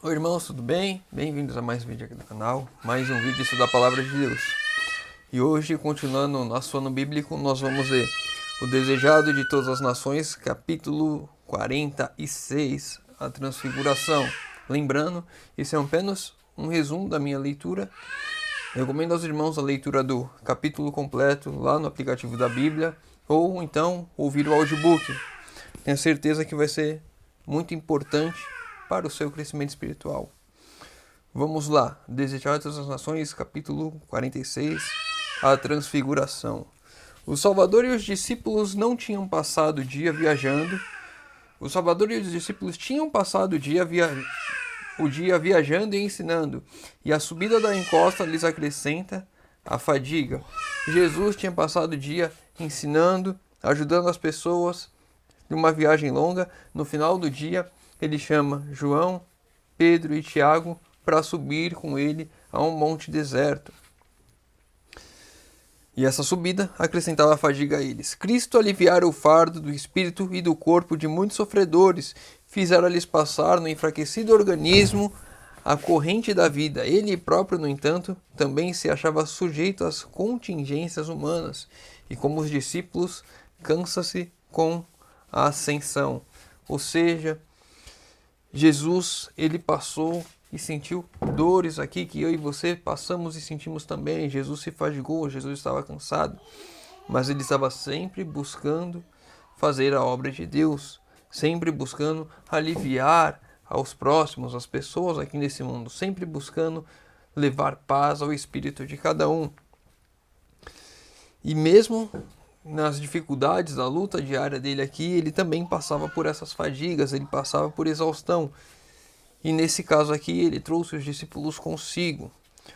Oi irmãos, tudo bem? Bem-vindos a mais um vídeo aqui do canal, mais um vídeo da Palavra de Deus. E hoje, continuando o nosso ano bíblico, nós vamos ler o Desejado de Todas as Nações, capítulo 46, a Transfiguração. Lembrando, esse é apenas um resumo da minha leitura. Recomendo aos irmãos a leitura do capítulo completo lá no aplicativo da Bíblia, ou então ouvir o audiobook. Tenho certeza que vai ser muito importante para o seu crescimento espiritual. Vamos lá, Desejado de Todas as Nações, capítulo 46, a Transfiguração. O Salvador e os discípulos não tinham passado o dia viajando. O Salvador e os discípulos tinham passado o dia viajando e ensinando, e a subida da encosta lhes acrescenta a fadiga. Jesus tinha passado o dia ensinando, ajudando as pessoas de uma viagem longa. No final do dia, ele chama João, Pedro e Tiago para subir com ele a um monte deserto. E essa subida acrescentava a fadiga a eles. Cristo aliviara o fardo do espírito e do corpo de muitos sofredores, fizera-lhes passar no enfraquecido organismo a corrente da vida. Ele próprio, no entanto, também se achava sujeito às contingências humanas, e como os discípulos, cansa-se com a ascensão. Ou seja, Jesus, ele passou e sentiu dores aqui que eu e você passamos e sentimos também. Jesus se fadigou, Jesus estava cansado, mas ele estava sempre buscando fazer a obra de Deus, sempre buscando aliviar aos próximos, às pessoas aqui nesse mundo, sempre buscando levar paz ao espírito de cada um. E mesmo nas dificuldades da luta diária dele aqui, ele também passava por essas fadigas, ele passava por exaustão. E nesse caso aqui, ele trouxe os discípulos consigo.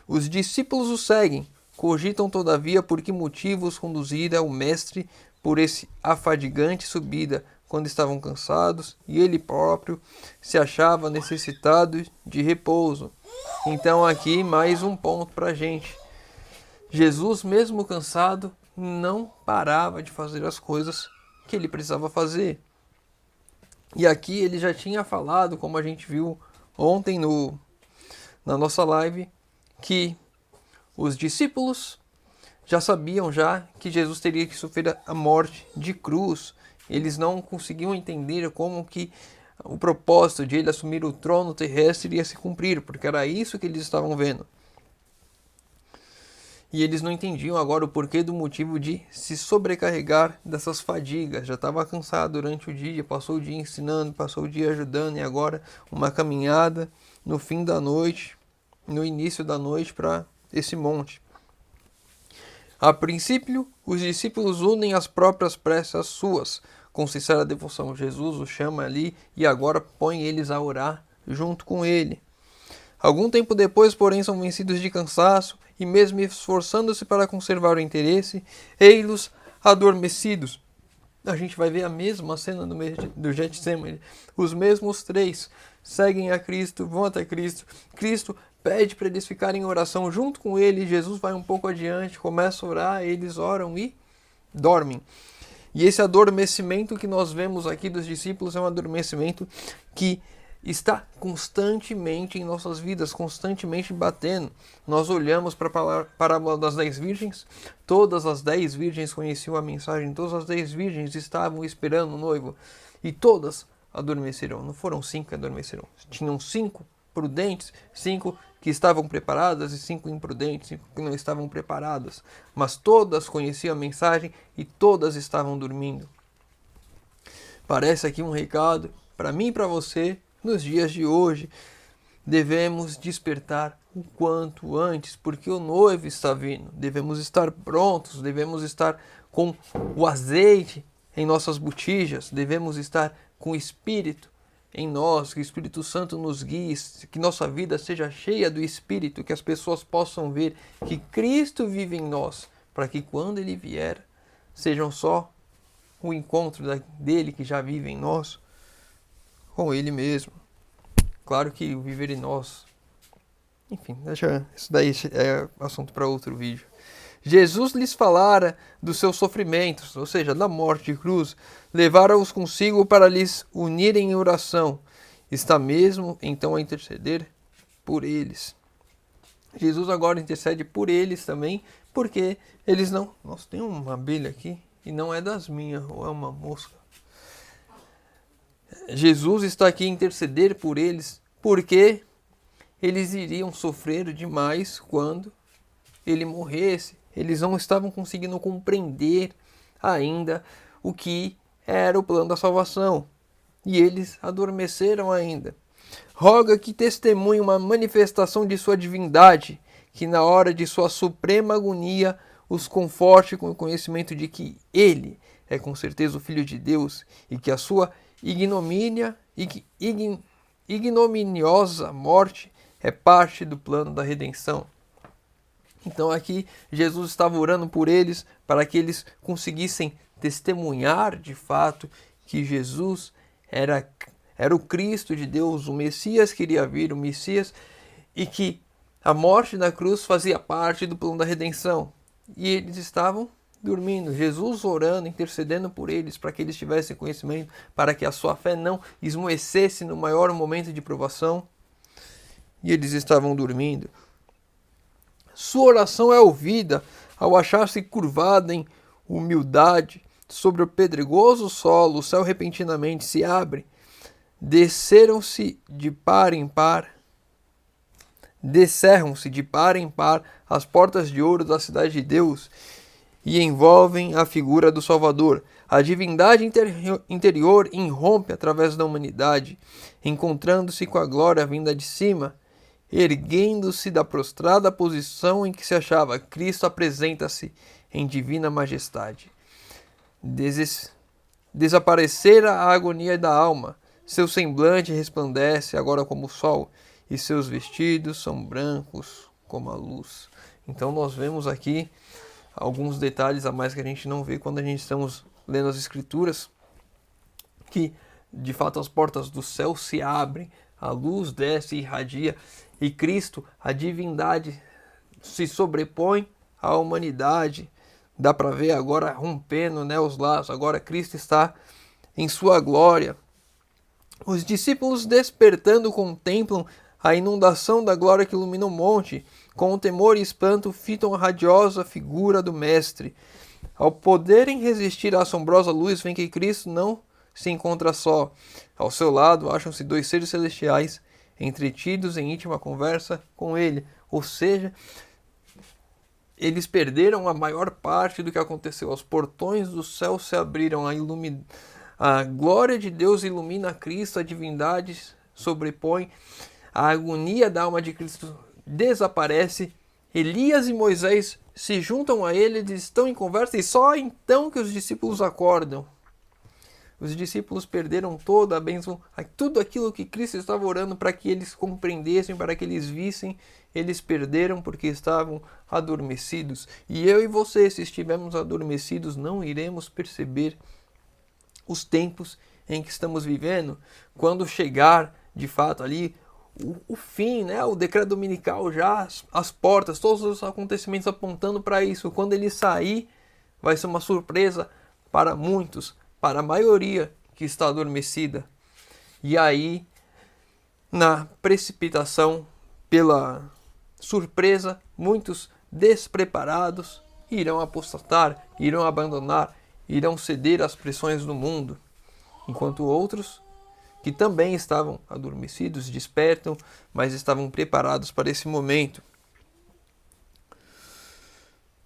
Os discípulos o seguem, cogitam todavia por que motivos conduzira o mestre por esse afadigante subida, quando estavam cansados, e ele próprio se achava necessitado de repouso. Então aqui mais um ponto para a gente. Jesus, mesmo cansado, não parava de fazer as coisas que ele precisava fazer. E aqui ele já tinha falado, como a gente viu ontem na nossa live, que os discípulos já sabiam que Jesus teria que sofrer a morte de cruz. Eles não conseguiam entender como que o propósito de ele assumir o trono terrestre iria se cumprir, porque era isso que eles estavam vendo. E eles não entendiam agora o porquê do motivo de se sobrecarregar dessas fadigas. Já estava cansado durante o dia, passou o dia ensinando, passou o dia ajudando, e agora uma caminhada no fim da noite, no início da noite para esse monte. A princípio, os discípulos unem as próprias preces às suas, com sincera devoção. Jesus os chama ali e agora põe eles a orar junto com ele. Algum tempo depois, porém, são vencidos de cansaço, e mesmo esforçando-se para conservar o interesse, ei-los adormecidos. A gente vai ver a mesma cena do Getsemane. Os mesmos três seguem a Cristo, vão até Cristo. Cristo pede para eles ficarem em oração junto com ele. Jesus vai um pouco adiante, começa a orar, eles oram e dormem. E esse adormecimento que nós vemos aqui dos discípulos é um adormecimento que está constantemente em nossas vidas, constantemente batendo. Nós olhamos para a parábola das 10 virgens, todas as 10 virgens conheciam a mensagem, todas as 10 virgens estavam esperando o noivo, e todas adormeceram. Não foram 5 que adormeceram, tinham 5 prudentes, 5 que estavam preparadas e 5 imprudentes, 5 que não estavam preparadas, mas todas conheciam a mensagem e todas estavam dormindo. Parece aqui um recado para mim e para você. Nos dias de hoje, devemos despertar o quanto antes, porque o noivo está vindo. Devemos estar prontos, devemos estar com o azeite em nossas botijas, devemos estar com o Espírito em nós, que o Espírito Santo nos guie, que nossa vida seja cheia do Espírito, que as pessoas possam ver que Cristo vive em nós, para que quando Ele vier, sejam só o encontro dele que já vive em nós, com ele mesmo. Claro que o viver em nós, enfim, isso daí é assunto para outro vídeo. Jesus lhes falara dos seus sofrimentos, ou seja, da morte de cruz, levara-os consigo para lhes unirem em oração, está mesmo então a interceder por eles. Jesus agora intercede por eles também, porque eles não... Nossa, tem uma abelha aqui e não é das minhas, ou é uma mosca. Jesus está aqui a interceder por eles, porque eles iriam sofrer demais quando ele morresse. Eles não estavam conseguindo compreender ainda o que era o plano da salvação. E eles adormeceram ainda. Roga que testemunhe uma manifestação de sua divindade, que na hora de sua suprema agonia os conforte com o conhecimento de que ele é com certeza o Filho de Deus e que a sua ignominiosa morte é parte do plano da redenção. Então aqui Jesus estava orando por eles para que eles conseguissem testemunhar de fato que Jesus era o Cristo de Deus, o Messias que iria vir, o Messias, e que a morte na cruz fazia parte do plano da redenção. E eles estavam dormindo. Jesus orando, intercedendo por eles, para que eles tivessem conhecimento, para que a sua fé não esmoecesse no maior momento de provação. E eles estavam dormindo. Sua oração é ouvida ao achar-se curvada em humildade sobre o pedregoso solo. O céu repentinamente se abre. Descerram-se de par em par as portas de ouro da cidade de Deus e envolvem a figura do Salvador. A divindade interior irrompe através da humanidade, encontrando-se com a glória vinda de cima. Erguendo-se da prostrada posição em que se achava, Cristo apresenta-se em divina majestade. Desaparecera a agonia da alma. Seu semblante resplandece agora como o sol, e seus vestidos são brancos como a luz. Então nós vemos aqui alguns detalhes a mais que a gente não vê quando a gente estamos lendo as Escrituras, que de fato as portas do céu se abrem, a luz desce e irradia, e Cristo, a divindade, se sobrepõe à humanidade. Dá para ver agora rompendo, os laços, agora Cristo está em sua glória. Os discípulos, despertando, contemplam a inundação da glória que ilumina o monte. Com temor e espanto, fitam a radiosa figura do Mestre. Ao poderem resistir à assombrosa luz, veem que Cristo não se encontra só. Ao seu lado, acham-se 2 seres celestiais, entretidos em íntima conversa com ele. Ou seja, eles perderam a maior parte do que aconteceu. Os portões do céu se abriram, a glória de Deus ilumina Cristo, a divindade sobrepõe, a agonia da alma de Cristo desaparece, Elias e Moisés se juntam a ele, eles estão em conversa e só então que os discípulos acordam. Os discípulos perderam toda a bênção, tudo aquilo que Cristo estava orando para que eles compreendessem, para que eles vissem, eles perderam porque estavam adormecidos. E eu e você, se estivermos adormecidos, não iremos perceber os tempos em que estamos vivendo. Quando chegar, de fato, ali o fim, o decreto dominical, já as portas, todos os acontecimentos apontando para isso. Quando ele sair, vai ser uma surpresa para muitos, para a maioria que está adormecida. E aí, na precipitação, pela surpresa, muitos despreparados irão apostatar, irão abandonar, irão ceder às pressões do mundo, enquanto outros, que também estavam adormecidos, despertam, mas estavam preparados para esse momento.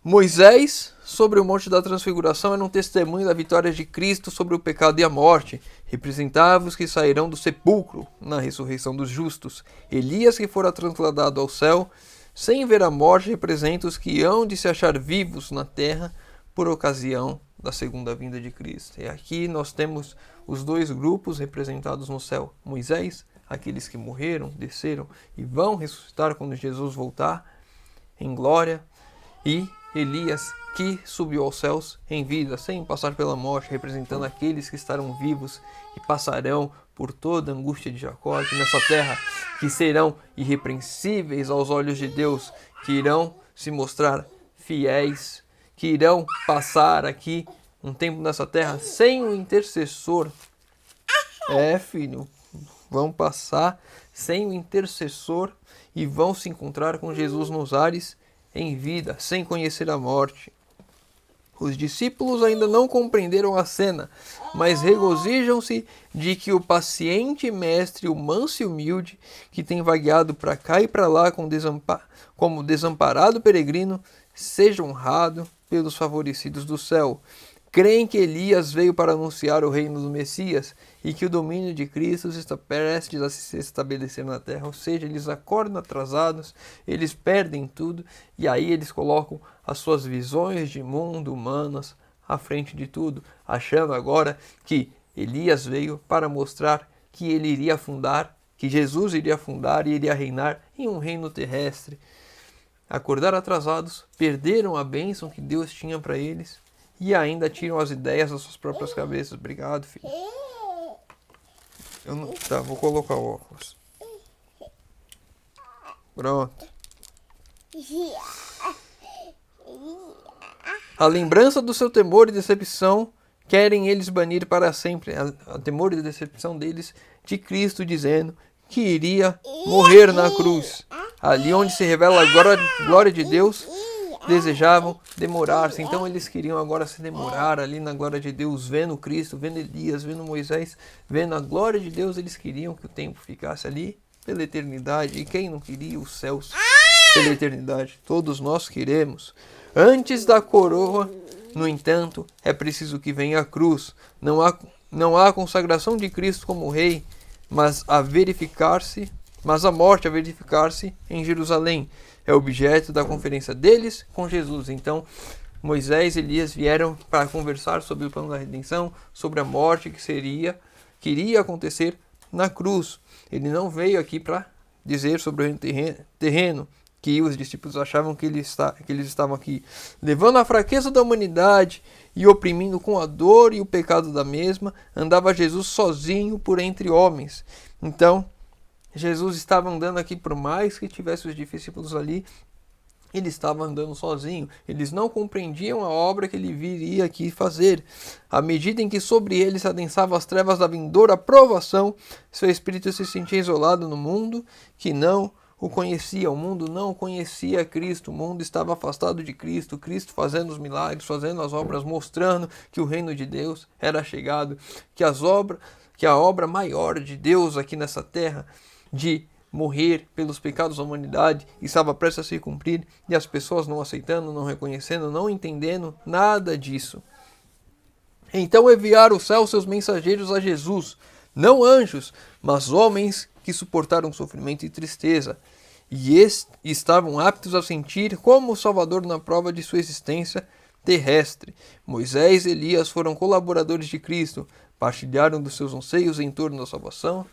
Moisés, sobre o Monte da Transfiguração, era um testemunho da vitória de Cristo sobre o pecado e a morte. Representava os que sairão do sepulcro na ressurreição dos justos. Elias, que fora transladado ao céu, sem ver a morte, representa os que hão de se achar vivos na terra por ocasião da segunda vinda de Cristo. E aqui nós temos os 2 grupos representados no céu. Moisés, aqueles que morreram, desceram e vão ressuscitar quando Jesus voltar em glória, e Elias, que subiu aos céus em vida, sem passar pela morte, representando aqueles que estarão vivos e passarão por toda a angústia de Jacó aqui nessa terra, que serão irrepreensíveis aos olhos de Deus, que irão se mostrar fiéis, que irão passar aqui um tempo nessa terra sem um intercessor. Filho, vão passar sem o intercessor e vão se encontrar com Jesus nos ares em vida, sem conhecer a morte. Os discípulos ainda não compreenderam a cena, mas regozijam-se de que o paciente mestre, o manso e humilde, que tem vagueado para cá e para lá como desamparado peregrino, seja honrado pelos favorecidos do céu. Creem que Elias veio para anunciar o reino do Messias e que o domínio de Cristo está prestes a se estabelecer na terra. Ou seja, eles acordam atrasados, eles perdem tudo e aí eles colocam as suas visões de mundo humanas à frente de tudo, achando agora que Elias veio para mostrar que ele iria fundar, que Jesus iria fundar e iria reinar em um reino terrestre. Acordaram atrasados, perderam a bênção que Deus tinha para eles e ainda tiram as ideias das suas próprias cabeças. Obrigado, filho. Tá, vou colocar o óculos. Pronto. A lembrança do seu temor e decepção querem eles banir para sempre a temor e decepção deles de Cristo, dizendo que iria morrer na cruz. Ali onde se revela a glória de Deus, desejavam demorar-se. Então eles queriam agora se demorar ali na glória de Deus, vendo Cristo, vendo Elias, vendo Moisés, vendo a glória de Deus. Eles queriam que o tempo ficasse ali pela eternidade. E quem não queria os céus pela eternidade? Todos nós queremos. Antes da coroa, no entanto, é preciso que venha a cruz. Não há consagração de Cristo como rei, mas a morte a verificar-se em Jerusalém. É objeto da conferência deles com Jesus. Então, Moisés e Elias vieram para conversar sobre o plano da redenção, sobre a morte que iria acontecer na cruz. Ele não veio aqui para dizer sobre o reino terreno, que os discípulos achavam que eles estavam aqui levando a fraqueza da humanidade e oprimindo com a dor e o pecado da mesma. Andava Jesus sozinho por entre homens. Então, Jesus estava andando aqui, por mais que tivesse os discípulos ali, ele estava andando sozinho. Eles não compreendiam a obra que ele viria aqui fazer. À medida em que sobre eles se adensavam as trevas da vindoura provação, seu espírito se sentia isolado no mundo que não o conhecia. O mundo não conhecia Cristo. O mundo estava afastado de Cristo. Cristo fazendo os milagres, fazendo as obras, mostrando que o reino de Deus era chegado, que a obra maior de Deus aqui nessa terra, de morrer pelos pecados da humanidade, estava prestes a se cumprir, e as pessoas não aceitando, não reconhecendo, não entendendo nada disso. Então enviaram o céu seus mensageiros a Jesus, não anjos, mas homens que suportaram sofrimento e tristeza, e estavam aptos a sentir como o Salvador na prova de sua existência terrestre. Moisés e Elias foram colaboradores de Cristo, partilharam dos seus anseios em torno da salvação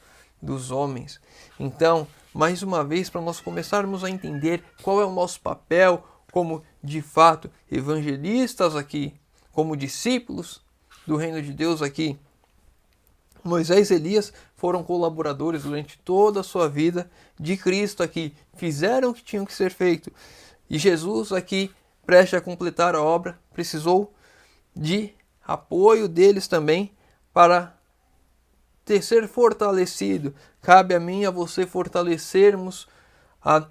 dos homens. Então, mais uma vez, para nós começarmos a entender qual é o nosso papel como, de fato, evangelistas aqui, como discípulos do reino de Deus aqui. Moisés e Elias foram colaboradores durante toda a sua vida de Cristo aqui, fizeram o que tinham que ser feito. E Jesus aqui, prestes a completar a obra, precisou de apoio deles também para ser fortalecido. Cabe a mim e a você fortalecermos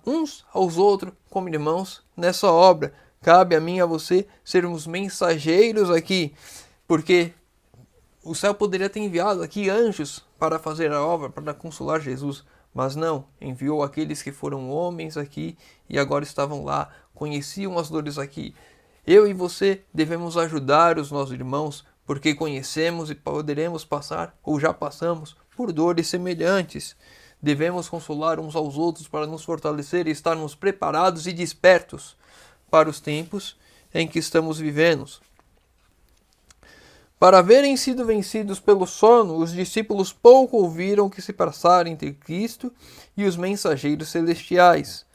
uns aos outros como irmãos nessa obra. Cabe a mim e a você sermos mensageiros aqui, porque o céu poderia ter enviado aqui anjos para fazer a obra, para consolar Jesus, mas não, enviou aqueles que foram homens aqui e agora estavam lá, conheciam as dores aqui. Eu e você devemos ajudar os nossos irmãos, porque conhecemos e poderemos passar, ou já passamos, por dores semelhantes. Devemos consolar uns aos outros para nos fortalecer e estarmos preparados e despertos para os tempos em que estamos vivendo. Para haverem sido vencidos pelo sono, os discípulos pouco ouviram o que se passara entre Cristo e os mensageiros celestiais.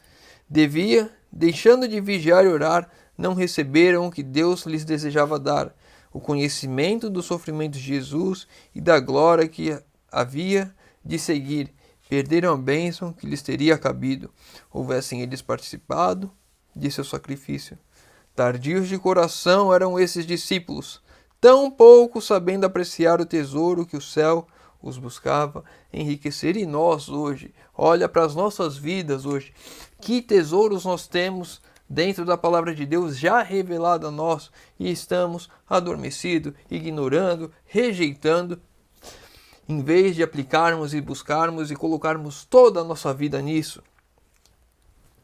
Deixando de vigiar e orar, não receberam o que Deus lhes desejava dar, o conhecimento do sofrimento de Jesus e da glória que havia de seguir. Perderam a bênção que lhes teria cabido, houvessem eles participado de seu sacrifício. Tardios de coração eram esses discípulos, tão pouco sabendo apreciar o tesouro que o céu, os buscava enriquecer. E nós hoje, olha para as nossas vidas hoje, que tesouros nós temos dentro da palavra de Deus já revelada a nós, e estamos adormecidos, ignorando, rejeitando, em vez de aplicarmos e buscarmos e colocarmos toda a nossa vida nisso.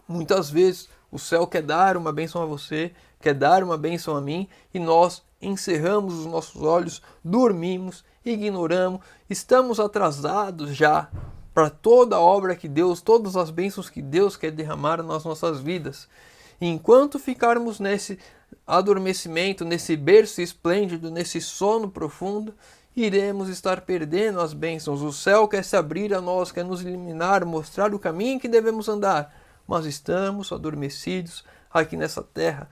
Muitas vezes o céu quer dar uma bênção a você, quer dar uma bênção a mim, e nós encerramos os nossos olhos, dormimos, ignoramos, estamos atrasados já para toda a obra que Deus, todas as bênçãos que Deus quer derramar nas nossas vidas. E enquanto ficarmos nesse adormecimento, nesse berço esplêndido, nesse sono profundo, iremos estar perdendo as bênçãos. O céu quer se abrir a nós, quer nos iluminar, mostrar o caminho que devemos andar, mas estamos adormecidos aqui nessa terra.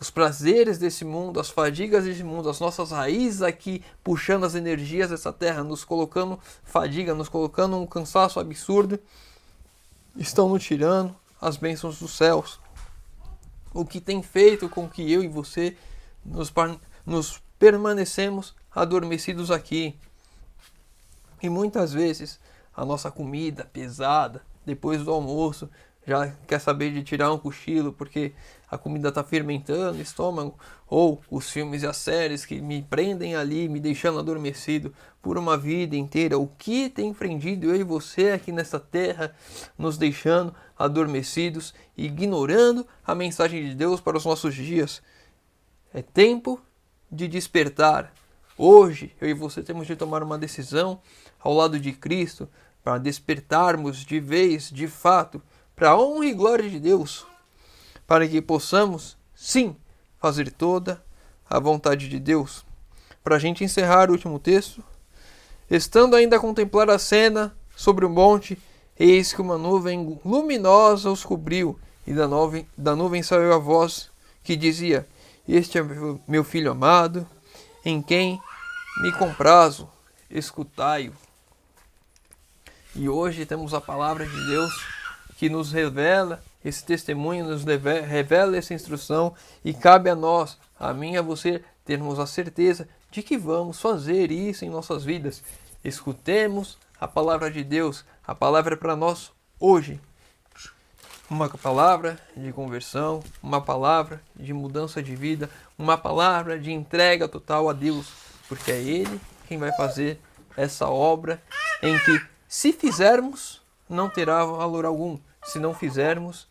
Os prazeres desse mundo, as fadigas desse mundo, as nossas raízes aqui puxando as energias dessa terra, nos colocando fadiga, nos colocando um cansaço absurdo, estão nos tirando as bênçãos dos céus. O que tem feito com que eu e você nos permanecemos adormecidos aqui. E muitas vezes a nossa comida pesada, depois do almoço, já quer saber de tirar um cochilo porque a comida está fermentando no estômago, ou os filmes e as séries que me prendem ali, me deixando adormecido por uma vida inteira. O que tem prendido eu e você aqui nessa terra, nos deixando adormecidos, ignorando a mensagem de Deus para os nossos dias? É tempo de despertar. Hoje, eu e você temos de tomar uma decisão ao lado de Cristo para despertarmos de vez, de fato, para a honra e glória de Deus, para que possamos, sim, fazer toda a vontade de Deus. Para a gente encerrar o último texto, estando ainda a contemplar a cena sobre o monte, eis que uma nuvem luminosa os cobriu, e da nuvem saiu a voz que dizia: Este é meu filho amado, em quem me comprazo, escutai-o. E hoje temos a palavra de Deus que nos revela esse testemunho, nos revela essa instrução, e cabe a nós, a mim e a você, termos a certeza de que vamos fazer isso em nossas vidas. Escutemos a palavra de Deus, a palavra para nós hoje. Uma palavra de conversão, uma palavra de mudança de vida, uma palavra de entrega total a Deus, porque é Ele quem vai fazer essa obra em que, se fizermos, não terá valor algum. Se não fizermos,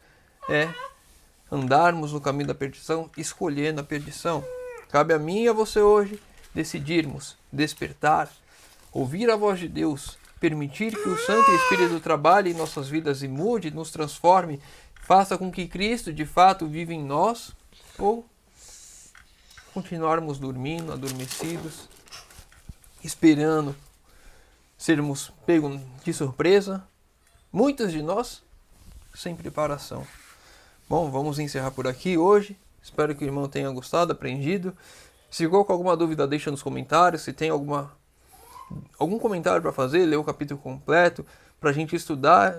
andarmos no caminho da perdição, escolhendo a perdição. Cabe a mim e a você hoje decidirmos, despertar, ouvir a voz de Deus, permitir que o Santo Espírito trabalhe em nossas vidas e mude, nos transforme, faça com que Cristo de fato viva em nós, ou continuarmos dormindo, adormecidos, esperando sermos pegos de surpresa, muitos de nós sem preparação. Bom, vamos encerrar por aqui hoje. Espero que o irmão tenha gostado, aprendido. Se ficou com alguma dúvida, deixa nos comentários. Se tem algum comentário para fazer, ler o capítulo completo, para a gente estudar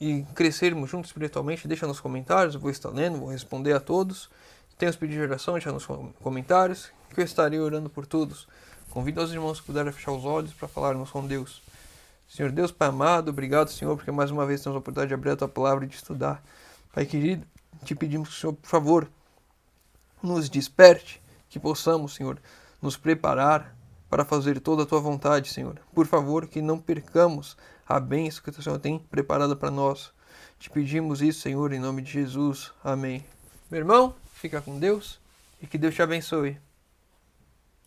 e crescermos juntos espiritualmente, deixa nos comentários. Eu vou estar lendo, vou responder a todos. Se tem os pedidos de oração, deixa nos comentários, que eu estarei orando por todos. Convido os irmãos que puderem fechar os olhos para falarmos com Deus. Senhor Deus, Pai amado, obrigado, Senhor, porque mais uma vez temos a oportunidade de abrir a Tua palavra e de estudar. Pai querido, te pedimos que o Senhor, por favor, nos desperte, que possamos, Senhor, nos preparar para fazer toda a Tua vontade, Senhor. Por favor, que não percamos a bênção que o Senhor tem preparada para nós. Te pedimos isso, Senhor, em nome de Jesus. Amém. Meu irmão, fica com Deus e que Deus te abençoe.